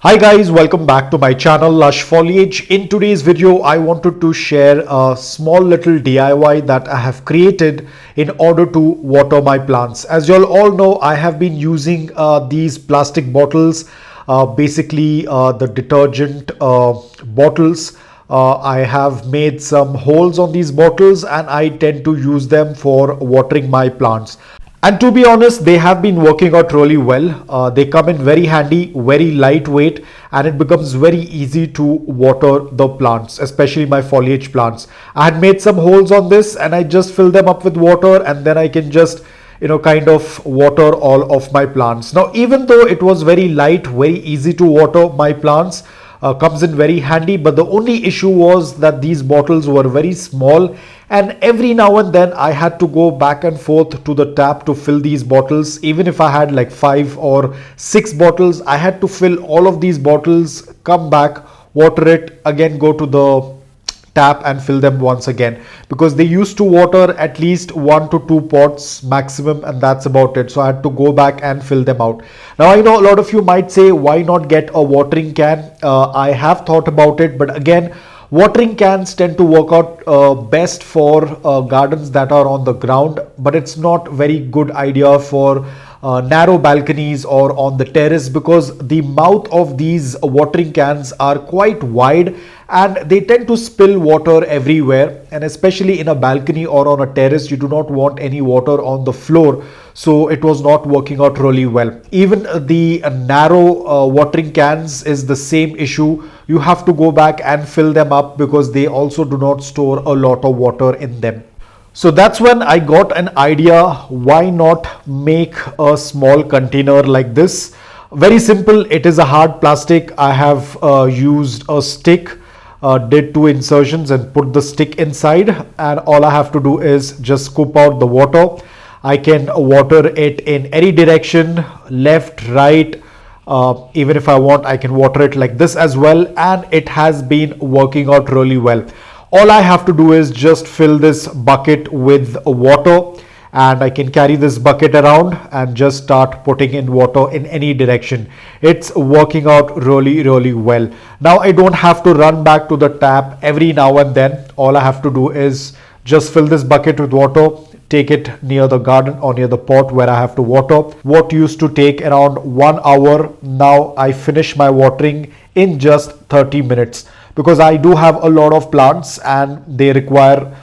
Hi guys, welcome back to my channel Lush Foliage. In today's video, I wanted to share a small little DIY that I have created in order to water my plants. As you all know, I have been using these plastic bottles, basically the detergent bottles. I have made some holes on these bottles and I tend to use them for watering my plants. And to be honest, they have been working out really well. They come in very handy, very lightweight, and it becomes very easy to water the plants, especially my foliage plants. I had made some holes on this and I just fill them up with water, and then I can just kind of water all of my plants. Now, even though it was very light, very easy to water my plants, comes in very handy, but the only issue was that these bottles were very small, and every now and then I had to go back and forth to the tap to fill these bottles. Even if I had like 5 or 6 bottles, I had to fill all of these bottles, come back, water it, again go to the tap and fill them once again, because they used to water at least 1 to 2 pots maximum, and that's about it. So I had to go back and fill them out. Now I know a lot of you might say, why not get a watering can? I have thought about it, but again, watering cans tend to work out best for gardens that are on the ground, but it's not very good idea for narrow balconies or on the terrace, because the mouth of these watering cans are quite wide and they tend to spill water everywhere, and especially in a balcony or on a terrace you do not want any water on the floor. So it was not working out really well. Even the narrow watering cans is the same issue. You have to go back and fill them up because they also do not store a lot of water in them. So that's when I got an idea, why not make a small container like this. Very simple, it is a hard plastic. I have used a stick, did 2 insertions and put the stick inside, and all I have to do is just scoop out the water. I can water it in any direction, left, right. Even if I want, I can water it like this as well, and it has been working out really well. All I have to do is just fill this bucket with water, and I can carry this bucket around and just start putting in water in any direction. It's working out really well. Now I don't have to run back to the tap every now and then. All I have to do is just fill this bucket with water, take it near the garden or near the pot where I have to water. What used to take around 1 hour, now I finish my watering in just 30 minutes, because I do have a lot of plants and they require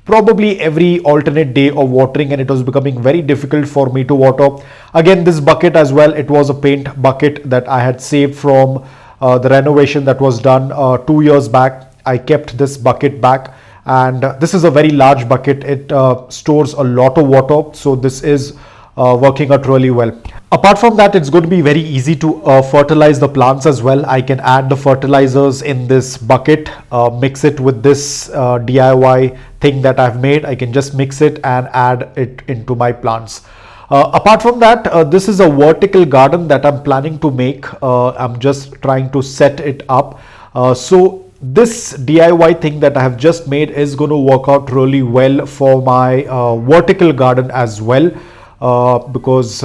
probably every alternate day of watering, and it was becoming very difficult for me to water. Again, this bucket as well, it was a paint bucket that I had saved from the renovation that was done 2 years back. I kept this bucket back, and this is a very large bucket. It stores a lot of water, so this is working out really well. Apart from that, it's going to be very easy to fertilize the plants as well. I can add the fertilizers in this bucket, mix it with this DIY thing that I've made. I can just mix it and add it into my plants. Apart from that, this is a vertical garden that I'm planning to make. I'm just trying to set it up. So this DIY thing that I have just made is going to work out really well for my vertical garden as well, because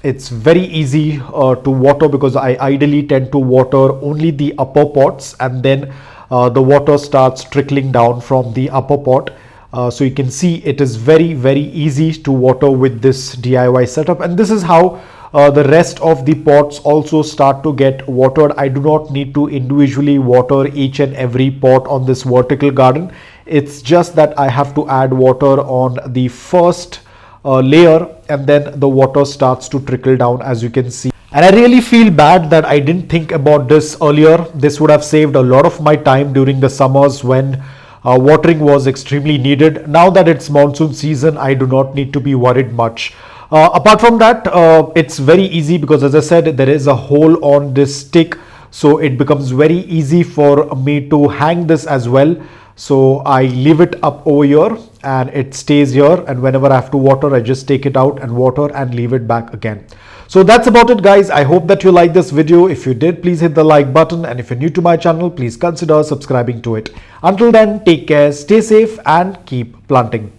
it's very easy to water, because I ideally tend to water only the upper pots, and then the water starts trickling down from the upper pot. So you can see it is very easy to water with this DIY setup, and this is how the rest of the pots also start to get watered. I do not need to individually water each and every pot on this vertical garden. It's just that I have to add water on the first layer, and then the water starts to trickle down, as you can see. And I really feel bad that I didn't think about this earlier. This would have saved a lot of my time during the summers when watering was extremely needed. Now that it's monsoon season, I do not need to be worried much. Apart from that, it's very easy, because as I said, there is a hole on this stick, so it becomes very easy for me to hang this as well. So I leave it up over here and it stays here, and whenever I have to water, I just take it out and water and leave it back again. So that's about it, guys. I hope that you liked this video. If you did, please hit the like button, and if you're new to my channel, please consider subscribing to it. Until then, take care, stay safe, and keep planting.